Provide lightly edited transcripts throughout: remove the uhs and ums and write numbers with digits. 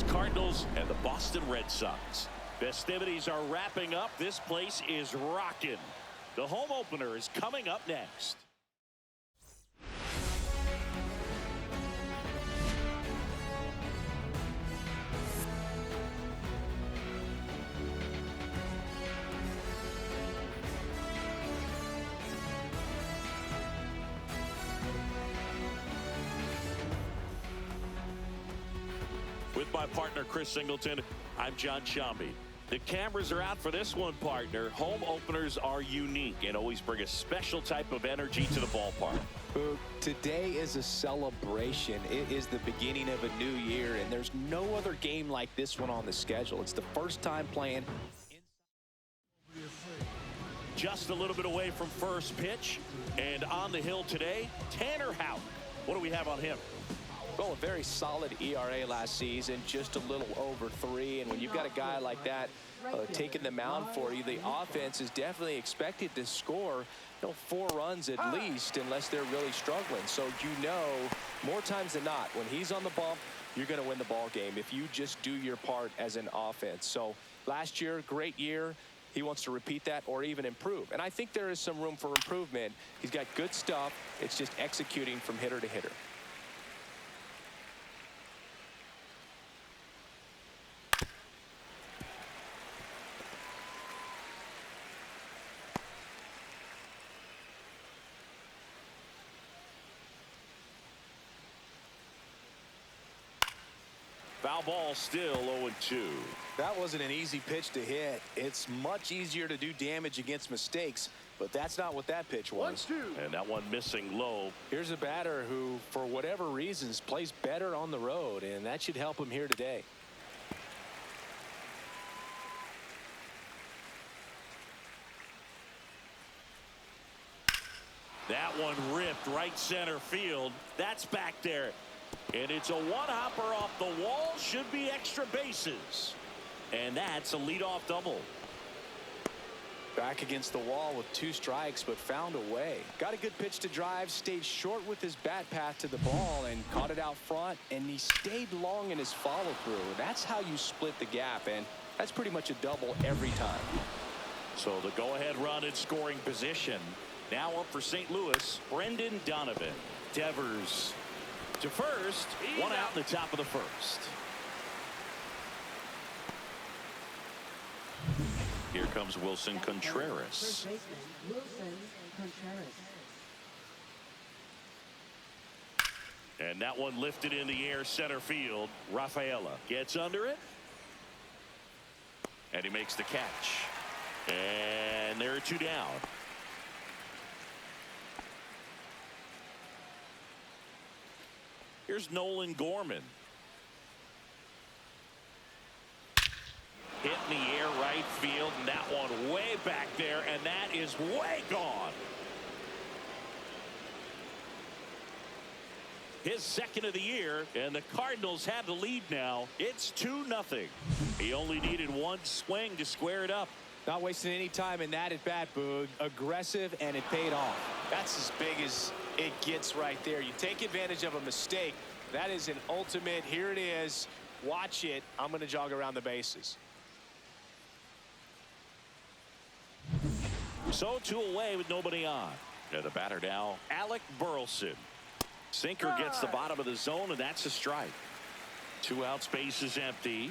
Cardinals and the Boston Red Sox. Festivities are wrapping up. This place is rocking. The home opener is coming up next. With my partner, Chris Singleton, I'm John Shambi. The cameras are out for this one, partner. Home openers are unique and always bring a special type of energy to the ballpark. Today is a celebration. It is the beginning of a new year, and there's no other game like this one on the schedule. It's the first time playing. Just a little bit away from first pitch, and on the hill today, Tanner Houck. What do we have on him? Well, a very solid ERA last season, just a little over 3. And when you've got a guy like that taking the mound for you, the offense is definitely expected to score 4 runs at least, unless they're really struggling. So more times than not, when he's on the bump, you're going to win the ball game if you just do your part as an offense. So last year, great year. He wants to repeat that or even improve. And I think there is some room for improvement. He's got good stuff. It's just executing from hitter to hitter. Foul ball, still 0-2. That wasn't an easy pitch to hit. It's much easier to do damage against mistakes, but that's not what that pitch was. 1-2. And that one missing low. Here's a batter who, for whatever reasons, plays better on the road, and that should help him here today. That one ripped right center field. That's back there. And it's a one-hopper off the wall. Should be extra bases. And that's a leadoff double. Back against the wall with 2 strikes, but found a way. Got a good pitch to drive, stayed short with his bat path to the ball, and caught it out front, and he stayed long in his follow-through. That's how you split the gap, and that's pretty much a double every time. So the go-ahead run in scoring position. Now up for St. Louis, Brendan Donovan. Devers to first, one out in the top of the first. Here comes Wilson Contreras. And that one lifted in the air center field. Rafaela gets under it. And he makes the catch. And there are 2 down. Here's Nolan Gorman. Hit in the air right field, and that one way back there, and that is way gone. His second of the year, and the Cardinals have the lead now. It's 2-0. He only needed 1 swing to square it up. Not wasting any time in that at bat, Boog. Aggressive, and it paid off. That's as big as it gets right there. You take advantage of a mistake. That is an ultimate. Here it is. Watch it. I'm going to jog around the bases. So 2 away with nobody on. And the batter now, Alec Burleson. Sinker gets the bottom of the zone, and that's a strike. 2 outs, base is empty.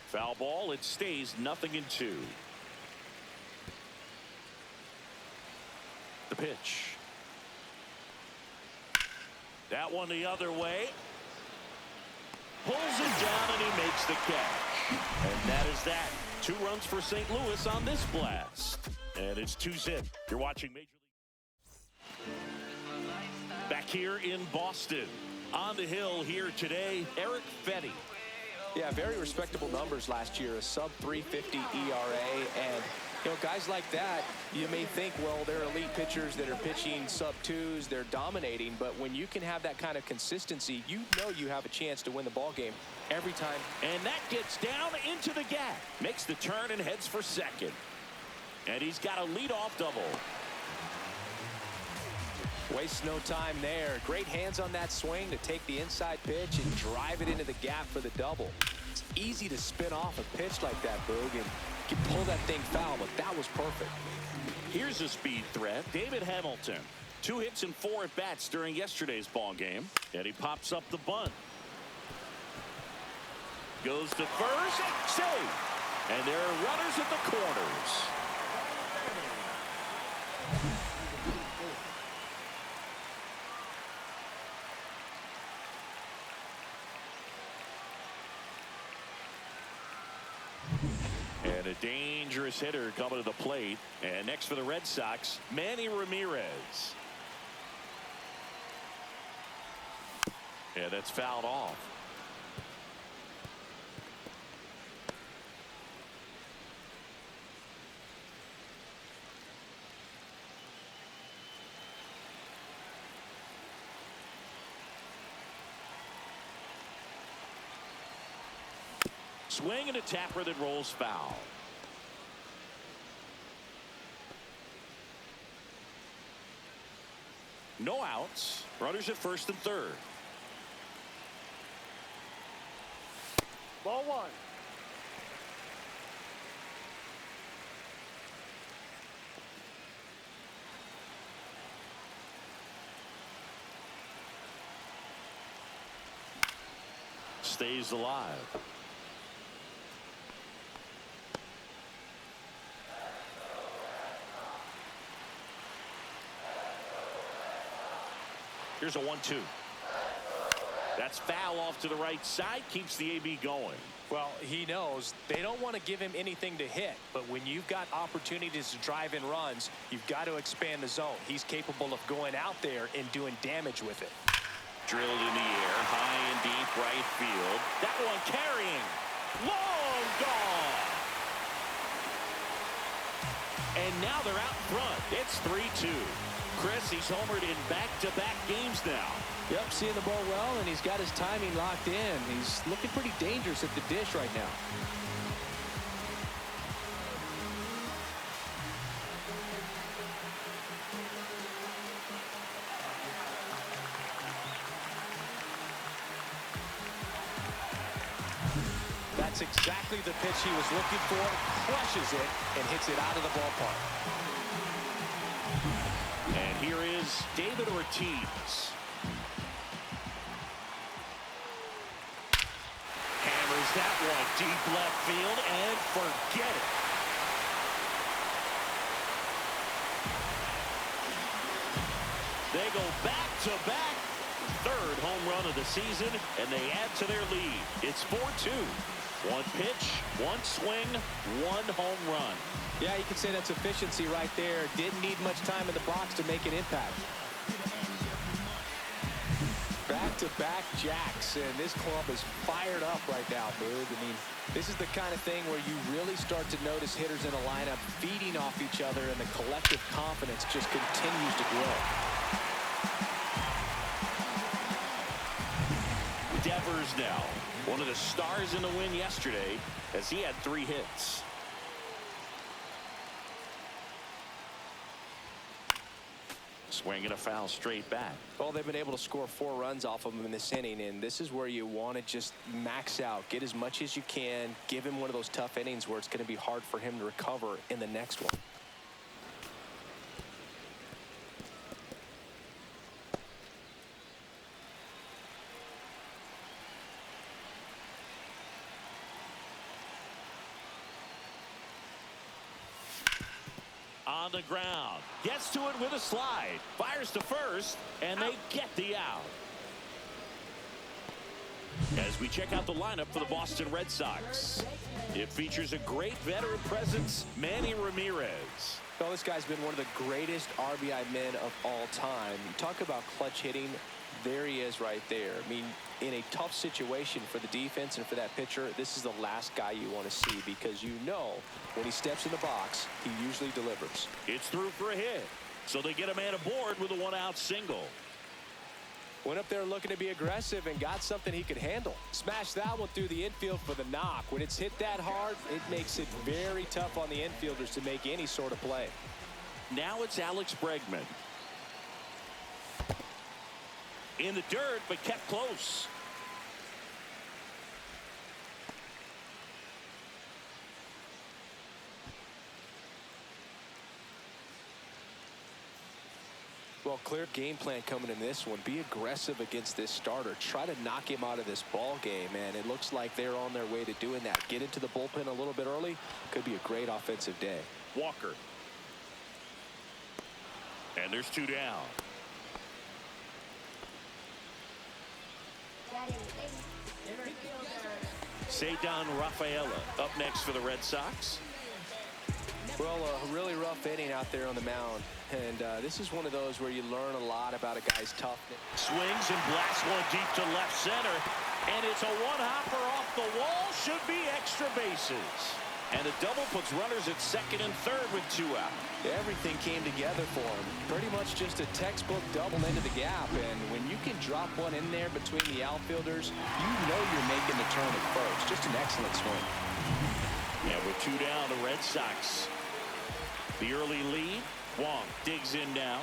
Foul ball. It stays 0-2. The pitch. That one the other way. Pulls it down, and he makes the catch. And that is that. 2 runs for St. Louis on this blast. And it's 2-0. You're watching Major League. Back here in Boston. On the hill here today, Eric Fetty. Yeah, very respectable numbers last year. A sub-350 ERA. And, guys like that, you may think, well, they're elite pitchers that are pitching sub-2s. They're dominating. But when you can have that kind of consistency, you have a chance to win the ball game every time. And that gets down into the gap. Makes the turn and heads for second. And he's got a leadoff double. Wastes no time there. Great hands on that swing to take the inside pitch and drive it into the gap for the double. It's easy to spin off a pitch like that, Boog, and you can pull that thing foul, but that was perfect. Here's a speed threat, David Hamilton. 2 hits and 4 at-bats during yesterday's ball game. And he pops up the bunt. Goes to first, save. And there are runners at the corners. And a dangerous hitter coming to the plate. And next for the Red Sox, Manny Ramirez. And that's fouled off. Swing and a tapper that rolls foul. No outs. Runners at first and third. Ball 1. Stays alive. Here's a 1-2. That's foul off to the right side. Keeps the AB going. Well, he knows they don't want to give him anything to hit, but when you've got opportunities to drive in runs, you've got to expand the zone. He's capable of going out there and doing damage with it. Drilled in the air, high and deep right field. That one carrying. Long gone. And now they're out front. It's 3-2. Chris, he's homered in back-to-back games now. Yep, seeing the ball well, and he's got his timing locked in. He's looking pretty dangerous at the dish right now. That's exactly the pitch he was looking for. Crushes it and hits it out of the ballpark. And here is David Ortiz. Hammers that one deep left field and forget it. They go back-to-back. Third home run of the season, and they add to their lead. It's 4-2. One pitch, one swing, one home run. Yeah, you can say that's efficiency right there. Didn't need much time in the box to make an impact. Back-to-back jacks, and this club is fired up right now, Boog. I mean, this is the kind of thing where you really start to notice hitters in a lineup feeding off each other, and the collective confidence just continues to grow. Devers now, one of the stars in the win yesterday, as he had 3 hits. Swing and a foul straight back. Well, they've been able to score 4 runs off of him in this inning, and this is where you want to just max out, get as much as you can, give him one of those tough innings where it's going to be hard for him to recover in the next one. On the ground, gets to it with a slide, fires to first, and they get the out. As we check out the lineup for the Boston Red Sox, it features a great veteran presence, Manny Ramirez. Well, this guy's been one of the greatest RBI men of all time. You talk about clutch hitting, there he is right there. I mean, in a tough situation for the defense and for that pitcher, this is the last guy you want to see, because you know when he steps in the box, he usually delivers. It's through for a hit, so they get a man aboard with a 1-out single. Went up there looking to be aggressive and got something he could handle. Smashed that one through the infield for the knock. When it's hit that hard, it makes it very tough on the infielders to make any sort of play. Now it's Alex Bregman. In the dirt, but kept close. Well, clear game plan coming in this one. Be aggressive against this starter. Try to knock him out of this ball game, and it looks like they're on their way to doing that. Get into the bullpen a little bit early. Could be a great offensive day. Walker. And there's 2 down. Cedar Rafaela up next for the Red Sox. Well, a really rough inning out there on the mound. And this is one of those where you learn a lot about a guy's toughness. Swings and blasts one deep to left center. And it's a one-hopper off the wall. Should be extra bases. And a double puts runners at second and third with 2 out. Everything came together for him. Pretty much just a textbook double into the gap. And when you can drop one in there between the outfielders, you know you're making the turn at first. Just an excellent swing. And with 2 down, the Red Sox. The early lead. Wong digs in now.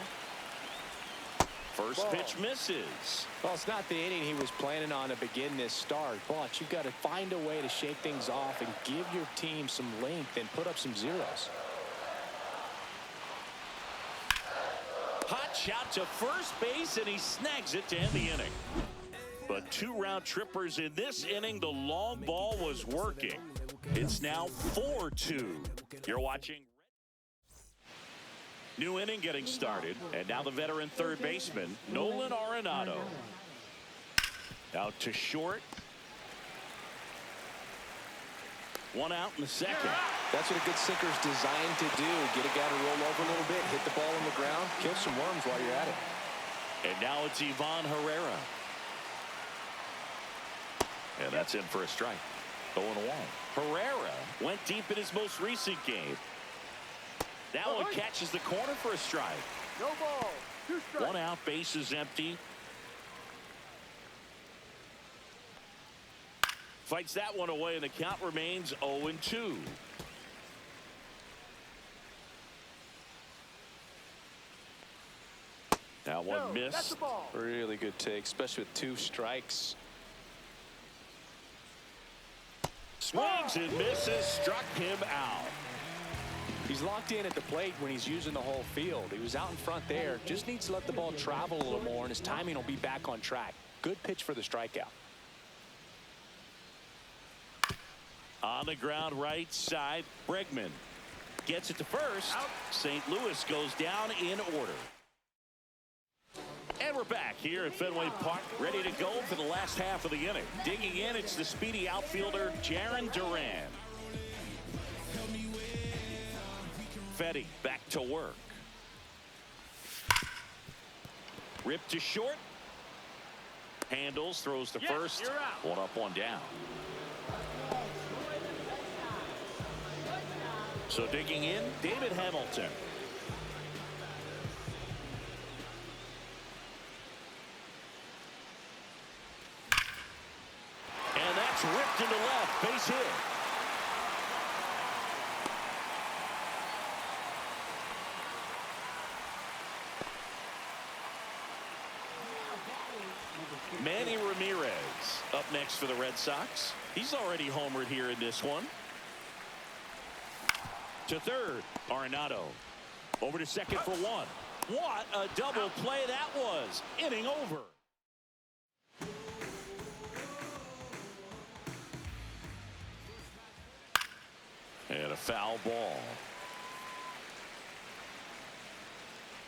First pitch misses. Well, it's not the inning he was planning on to begin this start, but you've got to find a way to shake things off and give your team some length and put up some zeros. Hot shot to first base, and he snags it to end the inning. But 2 round trippers in this inning. The long ball was working. It's now 4-2. You're watching. New inning getting started, and now the veteran third baseman, Nolan Arenado. Out to short. 1 out in the second. That's what a good sinker's designed to do. Get a guy to roll over a little bit, hit the ball on the ground, kill some worms while you're at it. And now it's Ivan Herrera. And that's in for a strike. 0-1. Herrera went deep in his most recent game. That one catches the corner for a strike. No ball. 2 strikes. 1 out, bases empty. Fights that one away, and the count remains 0-2. That one missed. That's the ball. Really good take, especially with 2 strikes. Swings and misses, struck him out. He's locked in at the plate when he's using the whole field. He was out in front there. Just needs to let the ball travel a little more, and his timing will be back on track. Good pitch for the strikeout. On the ground right side, Bregman gets it to first. St. Louis goes down in order. And we're back here at Fenway Park, ready to go for the last half of the inning. Digging in, it's the speedy outfielder, Jarren Duran. Fetty back to work. Ripped to short. Handles, throws to first. You're out. 1 up, 1 down. So digging in, David Hamilton. And that's ripped into left, base hit. Manny Ramirez up next for the Red Sox. He's already homered here in this one. To third, Arenado. Over to second for 1. What a double play that was. Inning over. And a foul ball.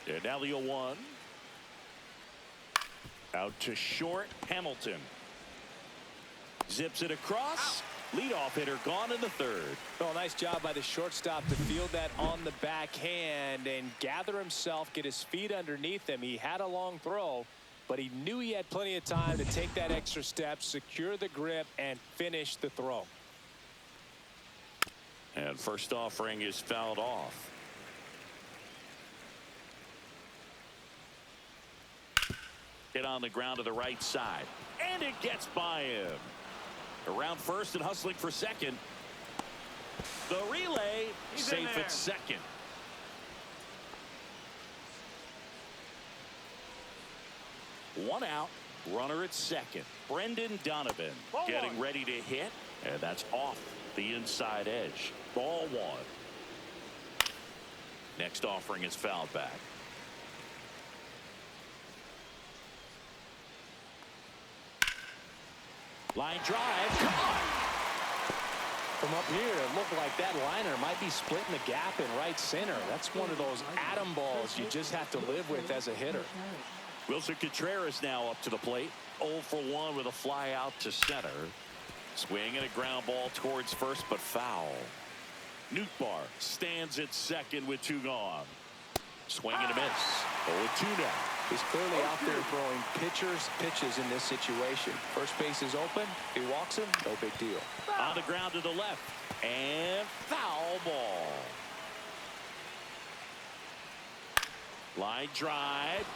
And now the 0-1. Out to short, Hamilton. Zips it across. Leadoff hitter gone in the third. Well, nice job by the shortstop to field that on the backhand and gather himself, get his feet underneath him. He had a long throw, but he knew he had plenty of time to take that extra step, secure the grip, and finish the throw. And first offering is fouled off. And on the ground to the right side. And it gets by him. Around first and hustling for second. The relay safe at second. One out. Runner at second. Brendan Donovan getting ready to hit. And that's off the inside edge. Ball one. Next offering is fouled back. Line drive. Caught. From up here, it looked like that liner might be splitting the gap in right center. That's one of those atom balls you just have to live with as a hitter. Wilson Contreras now up to the plate. 0 for 1 with a fly out to center. Swing and a ground ball towards first, but foul. Nootbaar stands at second with 2 gone. Swing and a miss. 0-2 now. He's clearly out there throwing pitches in this situation. First base is open. He walks him. No big deal. On the ground to the left. And foul ball. Line drive.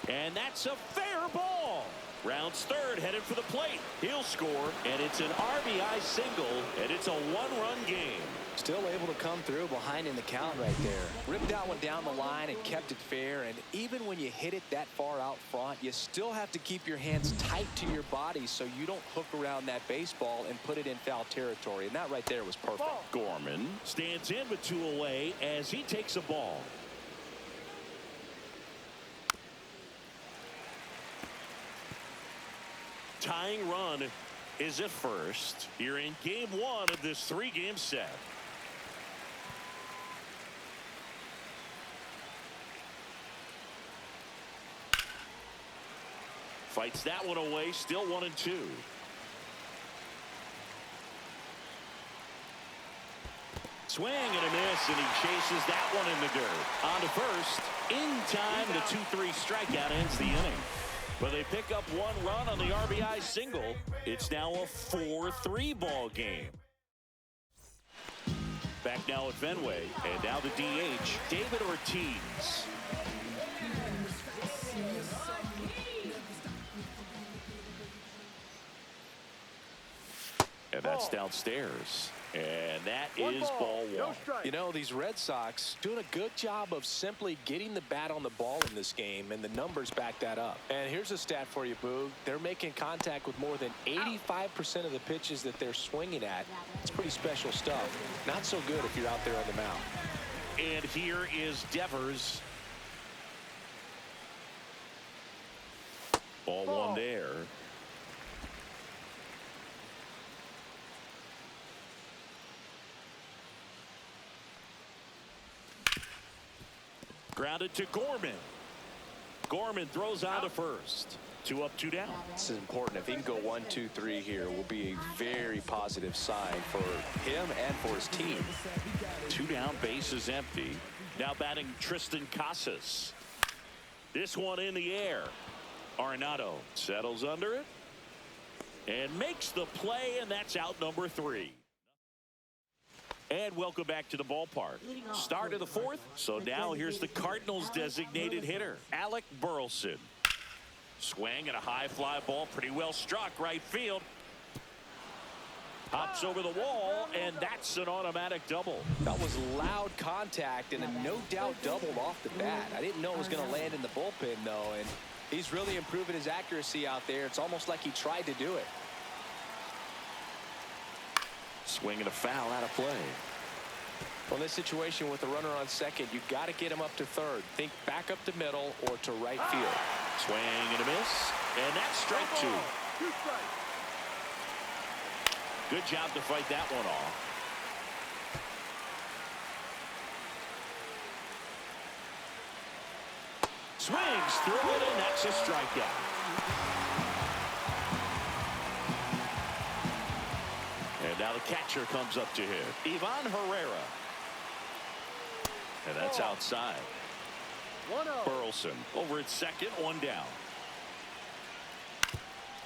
And that's a fair ball. Rounds third, headed for the plate. He'll score, and it's an RBI single, and it's a 1-run game. Still able to come through behind in the count right there. Ripped that one down the line and kept it fair. And even when you hit it that far out front, you still have to keep your hands tight to your body so you don't hook around that baseball and put it in foul territory. And that right there was perfect. Gorman stands in with 2 away as he takes a ball. Tying run is at first. You're in game 1 of this 3-game set. Fights that one away. Still 1-2. Swing and a miss, and he chases that one in the dirt. On to first. In time, the 2-3 strikeout ends the inning. But they pick up 1 run on the RBI single. It's now a 4-3 ball game. Back now at Fenway, and now the DH, David Ortiz. And that's downstairs. And that is ball 1. You know, these Red Sox doing a good job of simply getting the bat on the ball in this game, and the numbers back that up. And here's a stat for you, Boog. They're making contact with more than 85% of the pitches that they're swinging at. It's pretty special stuff. Not so good if you're out there on the mound. And here is Devers. Ball 1 there. Grounded to Gorman. Gorman throws out to first. 2 up, 2 down. This is important. If he can go 1, 2, 3 here, will be a very positive sign for him and for his team. 2 down, base is empty. Now batting Tristan Casas. This one in the air. Arenado settles under it and makes the play, and that's out number 3. And welcome back to the ballpark. Start of the 4th. So now here's the Cardinals' designated hitter, Alec Burleson. Swing and a high fly ball, pretty well struck right field. Hops over the wall, and that's an automatic double. That was loud contact and a no doubt double off the bat. I didn't know it was going to land in the bullpen, though, and he's really improving his accuracy out there. It's almost like he tried to do it. Swing and a foul out of play. Well, in this situation with the runner on second, you've got to get him up to third. Think back up the middle or to right field. Swing and a miss, and that's strike 2. Good job to fight that one off. Swings through it, and that's a strikeout. And now the catcher comes up to him, Ivan Herrera. And that's outside. Burleson over at second, 1 down.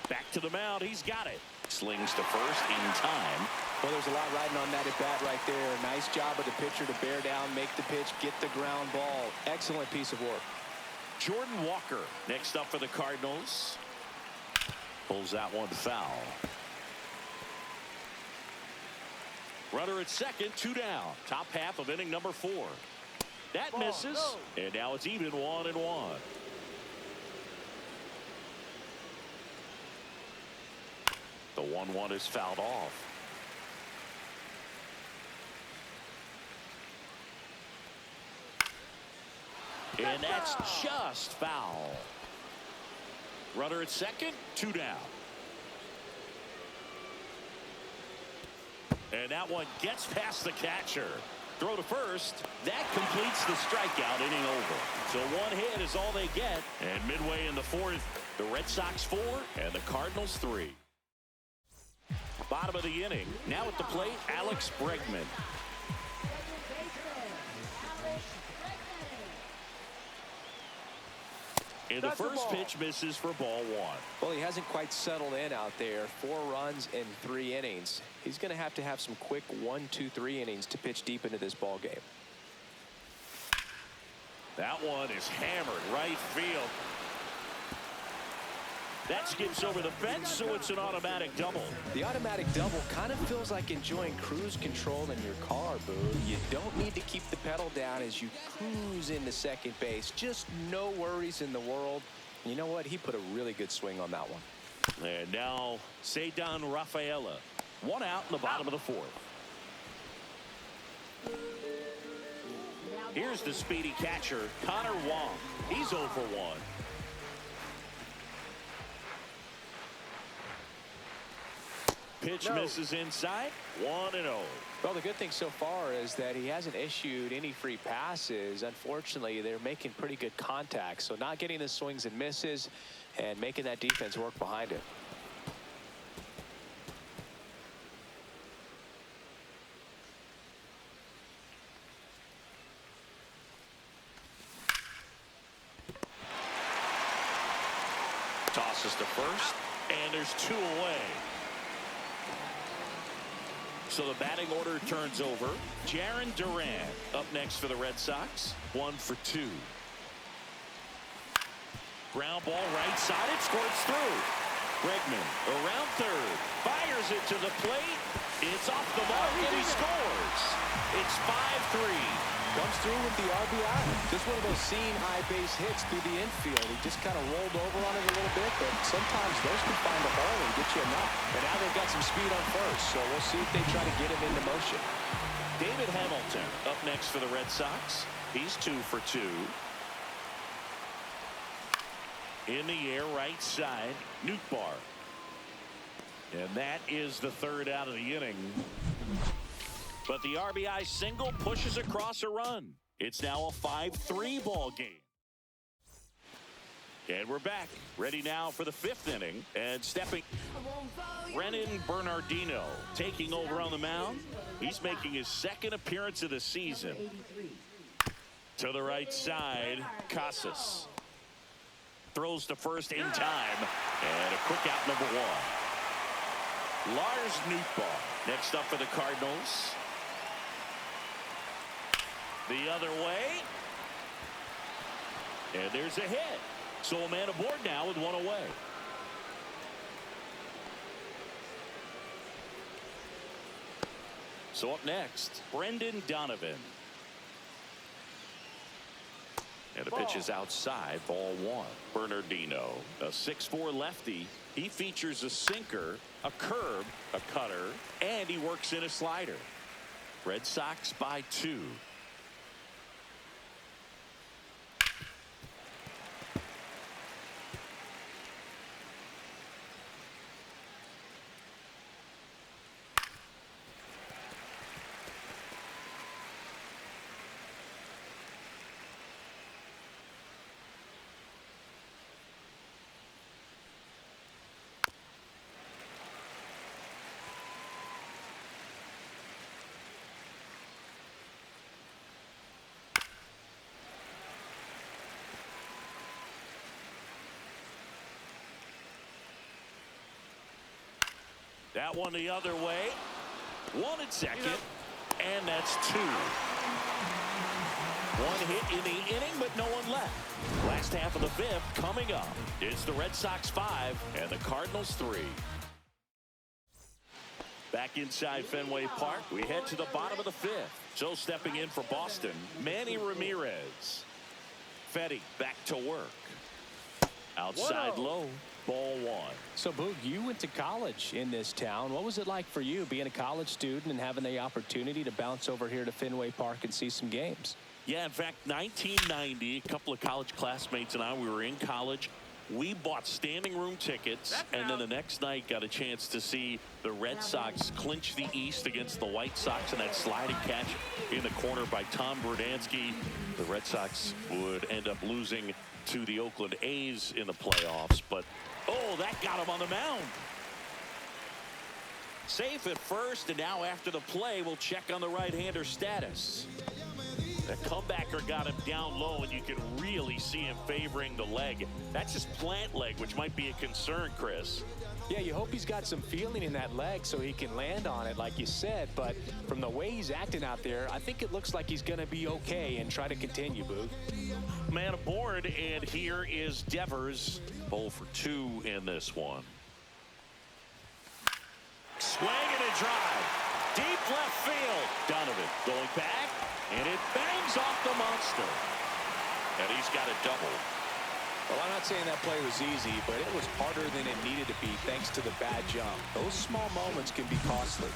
Back to the mound, he's got it. Slings to first in time. Well, there's a lot riding on that at bat right there. Nice job of the pitcher to bear down, make the pitch, get the ground ball. Excellent piece of work. Jordan Walker next up for the Cardinals. Pulls that one foul. Runner at second, 2 down. Top half of inning number 4. That misses, and now it's even 1-1. The 1-1 is fouled off. And that's just foul. Runner at second, 2 down. And that one gets past the catcher. Throw to first. That completes the strikeout, inning over. So 1 hit is all they get. And midway in the 4th, the Red Sox 4 and the Cardinals 3. Bottom of the inning. Now at the plate, Alex Bregman. And the first pitch misses for ball 1. Well, he hasn't quite settled in out there. 4 runs in 3 innings. He's going to have some quick 1, 2, 3 innings to pitch deep into this ball game. That one is hammered right field. That skips over the fence, so it's an automatic double. The automatic double kind of feels like enjoying cruise control in your car, Boo. You don't need to keep the pedal down as you cruise into second base. Just no worries in the world. You know what? He put a really good swing on that one. And now Ceddanne Rafaela. 1 out in the bottom of the 4th. Here's the speedy catcher, Connor Wong. He's 0 for 1. Pitch misses inside. 1-0. Well, the good thing so far is that he hasn't issued any free passes. Unfortunately, they're making pretty good contact. So not getting the swings and misses and making that defense work behind it. Tosses to first, and there's 2 away. So the batting order turns over. Jarren Duran up next for the Red Sox. 1 for 2. Ground ball right side. It squirts through. Bregman around third. Fires it to the plate. It's off the mark, and he scores. It's 5-3. Comes through with the RBI. Just one of those seeing high base hits through the infield. He just kind of rolled over on it a little bit, but sometimes those can find a hole and get you a knock. And now they've got some speed on first, so we'll see if they try to get him into motion. David Hamilton up next for the Red Sox. He's 2 for 2. In the air, right side, Nootbaar. And that is the 3rd out of the inning. But the RBI single pushes across a run. It's now a 5-3 ball game. And we're back. Ready now for the 5th inning. And stepping, Brennan Bernardino taking over on the mound. He's making his 2nd appearance of the season. To the right side, Casas. Throws to first in time. And a quick out number 1. Lars Nootbaar next up for the Cardinals. The other way. And there's a hit. So a man aboard now with 1 away. So up next, Brendan Donovan. And the pitch is outside, ball 1. Bernardino, a 6'4" lefty. He features a sinker, a curve, a cutter, and he works in a slider. Red Sox by 2. That one the other way. 1 at second, and that's 2. One hit in the inning, but no one left. Last half of the fifth coming up. It's the Red Sox 5 and the Cardinals 3. Back inside Fenway Park, we head to the bottom of the fifth. So stepping in for Boston, Manny Ramirez. Fetty back to work. Outside low, ball one. So, Boog, you went to college in this town. What was it like for you being a college student and having the opportunity to bounce over here to Fenway Park and see some games? Yeah, in fact, 1990, a couple of college classmates and I, we were in college. We bought standing room tickets, and then the next night got a chance to see the Red Sox clinch the East against the White Sox in that sliding catch in the corner by Tom Brudansky. The Red Sox would end up losing to the Oakland A's in the playoffs, but oh, that got him on the mound. Safe at first, and now after the play, we'll check on the right-hander status. The comebacker got him down low, and you can really see him favoring the leg. That's his plant leg, which might be a concern, Chris. Yeah, you hope he's got some feeling in that leg so he can land on it, like you said. But from the way he's acting out there, I think it looks like he's going to be okay and try to continue, Boog. Man aboard, and here is Devers. 0 for 2 in this one. Swing and a drive. Deep left field. Donovan going back, and it bangs off the monster. And he's got a double. Well, I'm not saying that play was easy, but it was harder than it needed to be thanks to the bad jump. Those small moments can be costly.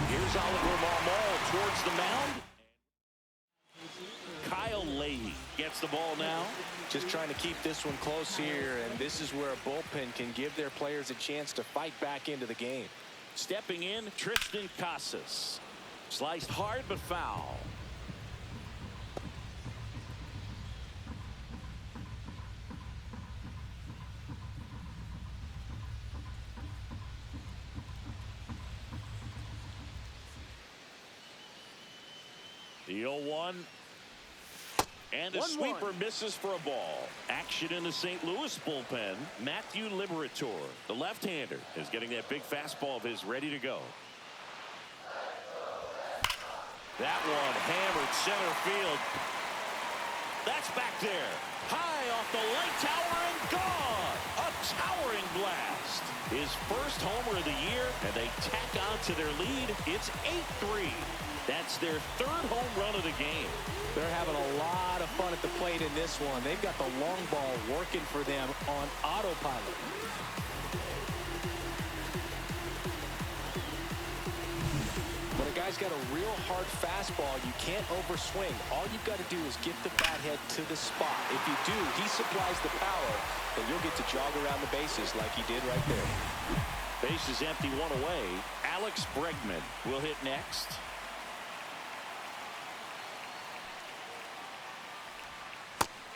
Here's Oliver Marmol towards the mound. Kyle Leahy gets the ball now. Just trying to keep this one close here, and this is where a bullpen can give their players a chance to fight back into the game. Stepping in, Tristan Casas. Sliced hard but foul. The 0-1. And the sweeper misses for a ball. Action in the St. Louis bullpen. Matthew Liberatore, the left-hander, is getting that big fastball of his ready to go. That one hammered center field. That's back there. High off the light tower and gone. A towering blast. His first homer of the year, and they tack on to their lead. It's 8-3. That's their third home run of the game. They're having a lot of fun at the plate in this one. They've got the long ball working for them on autopilot. When a guy's got a real hard fastball, you can't overswing. All you've got to do is get the bat head to the spot. If you do, he supplies the power, and you'll get to jog around the bases like he did right there. Base is empty, one away. Alex Bregman will hit next.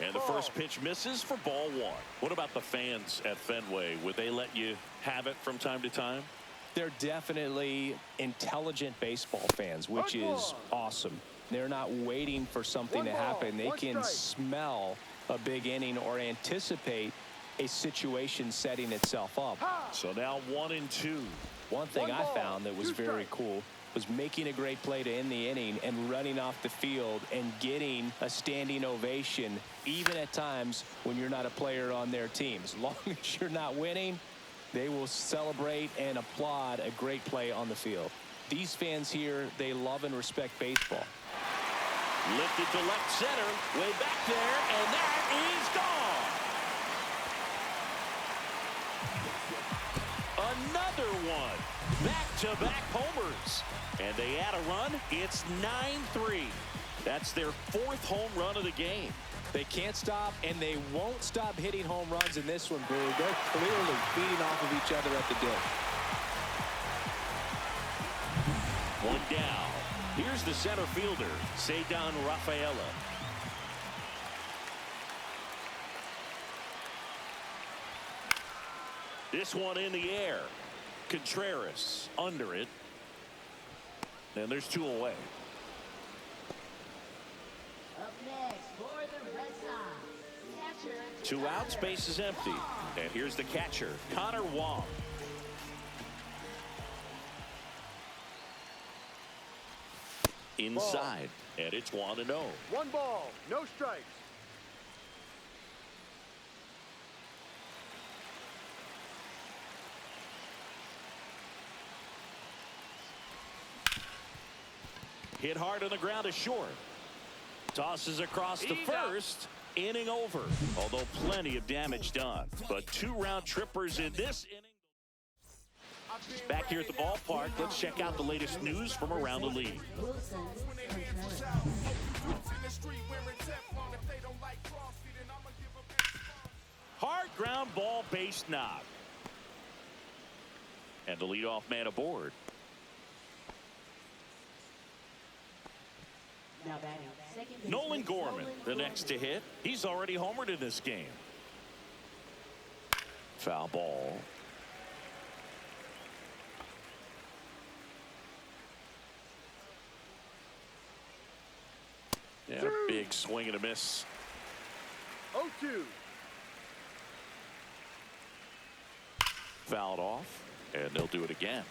And the first pitch misses for ball one. What about the fans at Fenway? Would they let you have it from time to time? They're definitely intelligent baseball fans, which is awesome. They're not waiting for something to happen. They can smell a big inning or anticipate a situation setting itself up. So now 1-2. One thing I found that was very cool was making a great play to end the inning and running off the field and getting a standing ovation, even at times when you're not a player on their team. As long as you're not winning, they will celebrate and applaud a great play on the field. These fans here, they love and respect baseball. Lifted to left center, way back there, and that is gone. Another one. Back-to-back homers. And they add a run. It's 9-3. That's their fourth home run of the game. They can't stop, and they won't stop hitting home runs in this one, Boo. They're clearly feeding off of each other at the dish. One down. Here's the center fielder, Ceddanne Rafaela. This one in the air. Contreras under it. And there's two away. Up next for the Red Sox, catcher. 2 outs, base is empty. And here's the catcher, Connor Wong. inside. And it's 1-0. 1 ball, no strikes. Hit hard on the ground is short. Tosses across to first. Inning over. Although plenty of damage done. But 2 round trippers in this inning. Back here at the ballpark, let's check out the latest news from around the league. Hard ground ball, base knock. And the leadoff man aboard. Now batting second. Nolan Gorman, the next to hit. He's already homered in this game. Foul ball. Yeah, big swing and a miss. 0-2. Fouled off, and they'll do it again.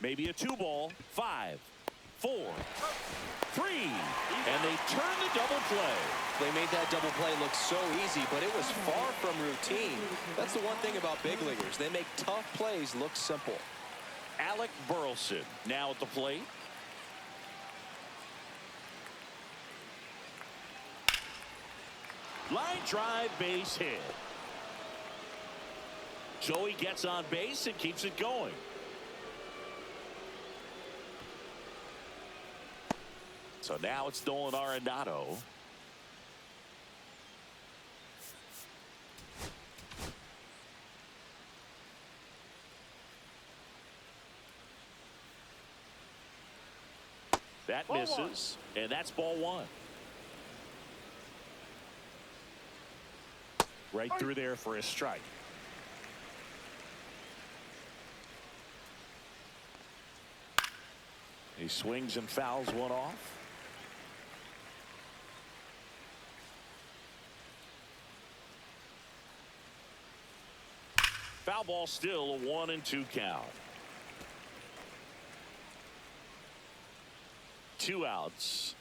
Maybe a 2 ball. 5, 4, 3, and they turn the double play. They made that double play look so easy, but it was far from routine. That's the one thing about big leaguers. They make tough plays look simple. Alec Burleson now at the plate. Line drive, base hit. So he gets on base and keeps it going. So now it's Nolan Arenado. That misses, and that's ball 1. Right through there for a strike. He swings and fouls one off. Foul ball, still a 1-2 count. 2 outs.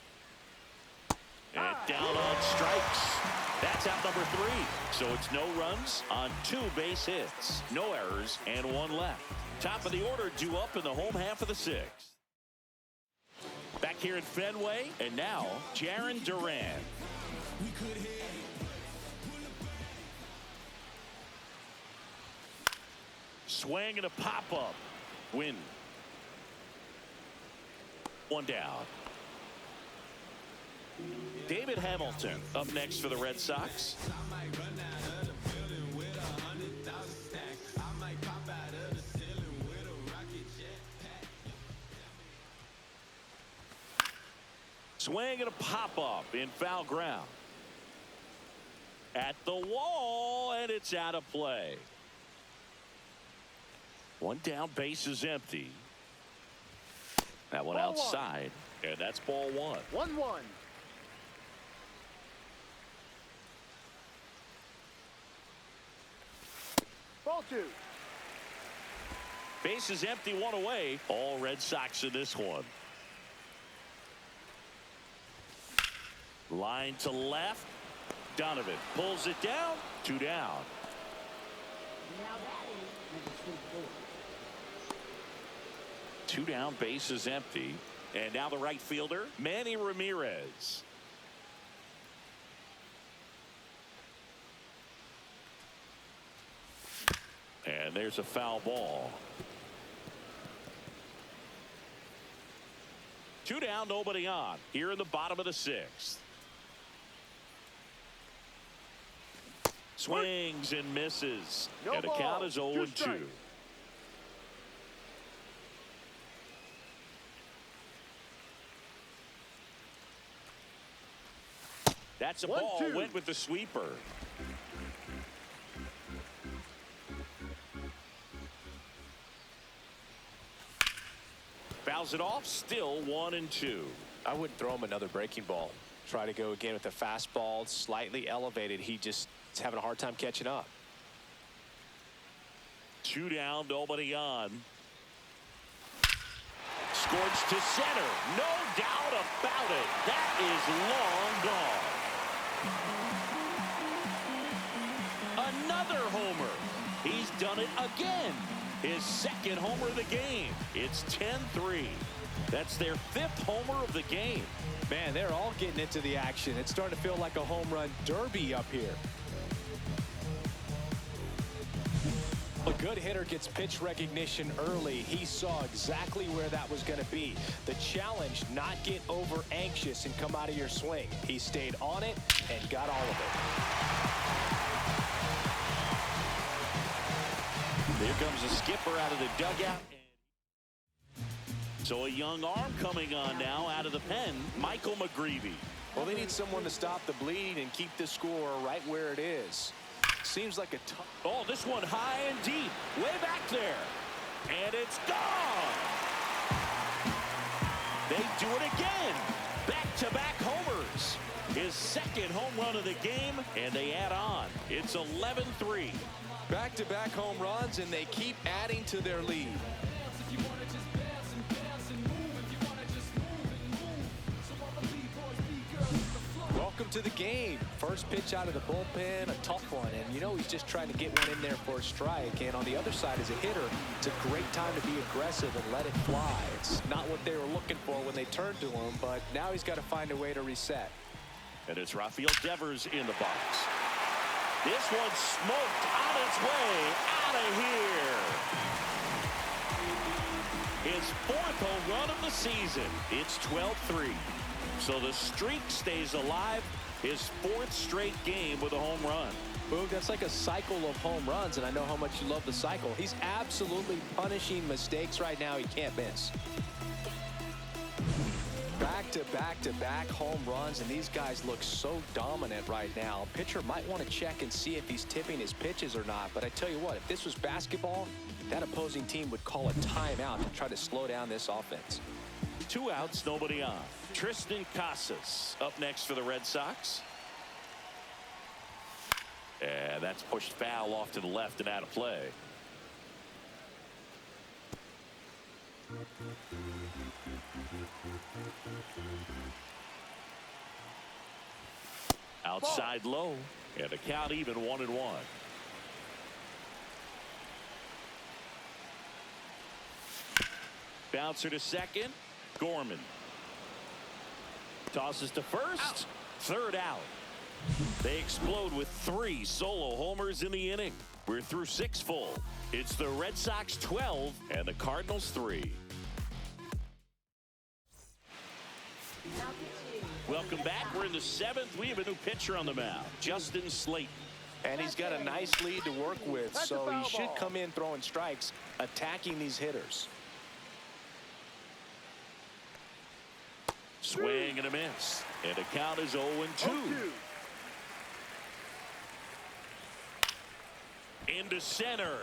And down on strikes. That's out number 3. So it's no runs on 2 base hits. No errors and 1 left. Top of the order due up in the home half of the 6th. Back here at Fenway, and now Jarren Duran. Swing and a pop-up. Win. 1 down. David Hamilton up next for the Red Sox. Swing and a pop-up in foul ground. At the wall, and it's out of play. 1 down, base is empty. That one outside, and that's ball 1. 1-1. Ball 2. Base is empty, 1 away. All Red Sox in this one. Line to left. Donovan pulls it down. 2 down. Now batting number 2 down, base is empty. And now the right fielder, Manny Ramirez. And there's a foul ball. 2 down, nobody on. Here in the bottom of the 6th. Swings and misses. No and the ball. count is 0-2. strikes. That's a 1-2. ball. Went with the sweeper. Fouls it off. Still 1-2. I wouldn't throw him another breaking ball. Try to go again with the fastball, slightly elevated. He just is having a hard time catching up. Two down, nobody on. Scorched to center. No doubt about it. That is long gone. Another homer. He's done it again. His second homer of the game. It's 10-3. That's their fifth homer of the game. Man, they're all getting into the action. It's starting to feel like a home run derby up here. A good hitter gets pitch recognition early. He saw exactly where that was going to be. The challenge, not get over anxious and come out of your swing. He stayed on it and got all of it. Here comes the skipper out of the dugout. So a young arm coming on now out of the pen, Michael McGreevy. Well, they need someone to stop the bleeding and keep the score right where it is. Seems like a tough. Oh, this one high and deep, way back there. And it's gone. They do it again. Back-to-back homers. His second home run of the game, and they add on. It's 11-3. Back-to-back home runs, and they keep adding to their lead. Welcome to the game. First pitch out of the bullpen, a tough one, and you know he's just trying to get one in there for a strike. And on the other side, as a hitter, it's a great time to be aggressive and let it fly. It's not what they were looking for when they turned to him, but now he's got to find a way to reset. And it's Rafael Devers in the box. This one smoked on its way out of here. His fourth home run of the season. It's 12-3. So the streak stays alive. His fourth straight game with a home run. Boog, that's like a cycle of home runs, and I know how much you love the cycle. He's absolutely punishing mistakes right now he can't miss. Back-to-back-to-back home runs, and these guys look so dominant right now. Pitcher might want to check and see if he's tipping his pitches or not, but I tell you what, if this was basketball, that opposing team would call a timeout to try to slow down this offense. 2 outs, nobody on. Tristan Casas up next for the Red Sox. And that's pushed foul off to the left and out of play. Outside low, and the count even 1-1. Bouncer to second. Gorman tosses to first. Third out. They explode with 3 solo homers in the inning. We're through 6 full. It's the Red Sox 12 and the Cardinals 3. Welcome back. We're in the 7th. We have a new pitcher on the mound, Justin Slayton. And he's got a nice lead to work with, so he should come in throwing strikes, attacking these hitters. Swing and a miss. And the count is 0-2. Into center.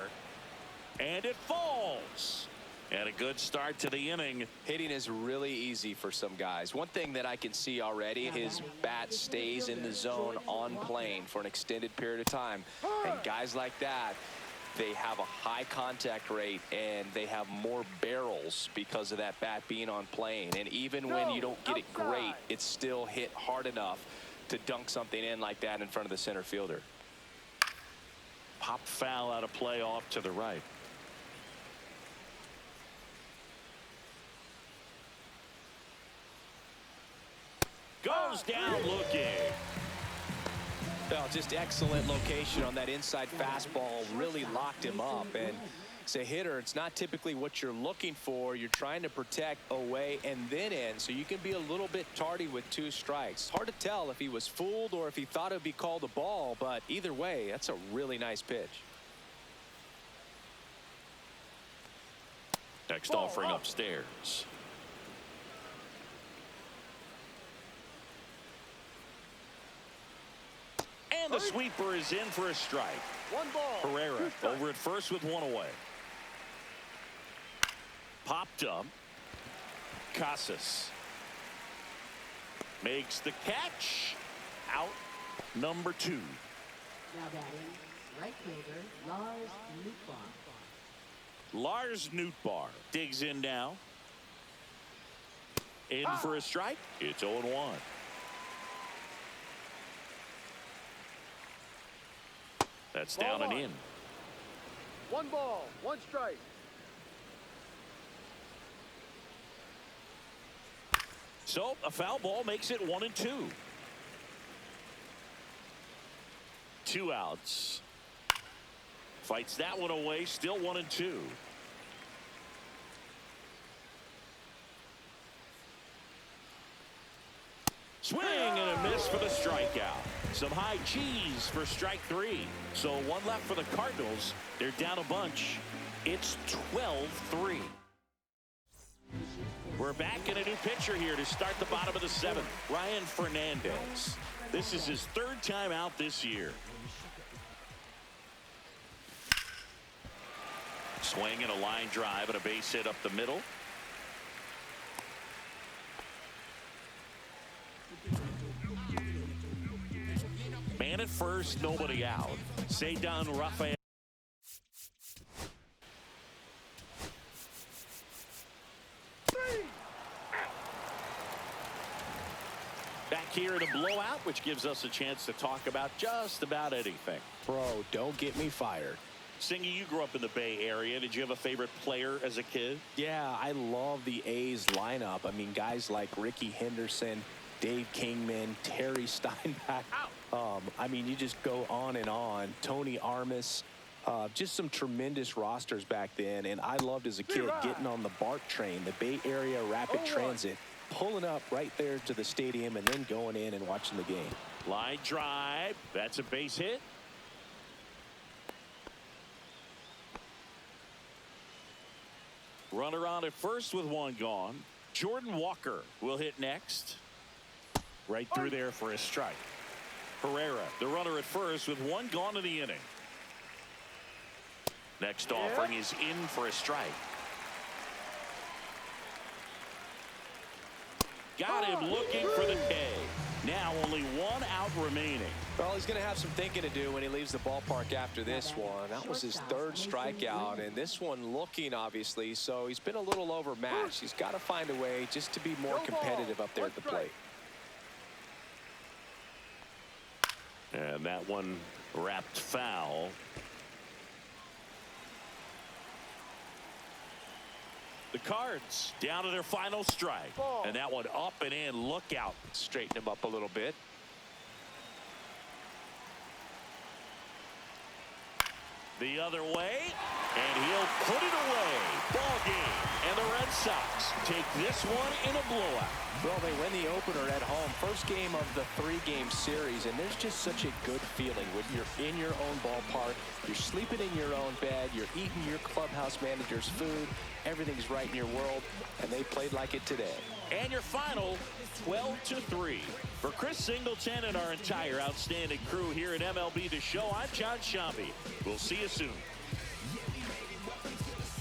And it falls. And a good start to the inning. Hitting is really easy for some guys. One thing that I can see already, his bat stays in the zone on plane for an extended period of time. And guys like that, they have a high contact rate and they have more barrels because of that bat being on plane. And even when you don't get it great, it's still hit hard enough to dunk something in like that in front of the center fielder. Pop foul out of play off to the right. Goes down looking. Well, just excellent location on that inside fastball, really locked him up. And as a hitter, it's not typically what you're looking for. You're trying to protect away and then in, so you can be a little bit tardy with 2 strikes. Hard to tell if he was fooled or if he thought it would be called a ball, but either way, that's a really nice pitch. Next offering upstairs. And the sweeper is in for a strike. 1 ball. Herrera over at first with 1 away. Popped up. Casas makes the catch. Out number 2. Now batting, right fielder Lars Newfarm. Lars Nootbaar digs in now. In for a strike. It's 0-1. That's down and in. 1 ball, 1 strike. So a foul ball makes it 1-2. 2 outs. Fights that one away. Still 1-2. Swing and a miss for the strikeout. Some high cheese for strike 3. So 1 left for the Cardinals. They're down a bunch. It's 12-3. We're back in a new pitcher here to start the bottom of the 7th. Ryan Fernandez. This is his 3rd time out this year. Swing and a line drive and a base hit up the middle. Man at first, nobody out. Cedar Rafael. Back here in a blowout, which gives us a chance to talk about just about anything. Bro, don't get me fired. Singy, you grew up in the Bay Area. Did you have a favorite player as a kid? Yeah, I love the A's lineup. I mean, guys like Ricky Henderson, Dave Kingman, Terry Steinbach. I mean, you just go on and on. Tony Armas. Just some tremendous rosters back then. And I loved as a kid getting on the BART train, the Bay Area Rapid Transit, pulling up right there to the stadium and then going in and watching the game. Line drive. That's a base hit. Runner on at first with 1 gone. Jordan Walker will hit next. Right through there for a strike. Herrera, the runner at first with 1 gone in the inning. Next offering is in for a strike. Got him looking for the K. Now only 1 out remaining. Well, he's going to have some thinking to do when he leaves the ballpark after this one. That was his 3rd strikeout, and this one looking, obviously, so he's been a little overmatched. He's got to find a way just to be more competitive up there at the plate. And that one wrapped foul. The Cards down to their final strike. And that one up and in. Look out. Straighten him up a little bit. The other way, and he'll put it away. Ball game. And the Red Sox take this one in a blowout. Well, they win the opener at home. First game of the 3-game series, and there's just such a good feeling when you're in your own ballpark, you're sleeping in your own bed, you're eating your clubhouse manager's food, everything's right in your world, and they played like it today. And your final, 12-3. For Chris Singleton and our entire outstanding crew here at MLB The Show, I'm John Shambi. We'll see you soon.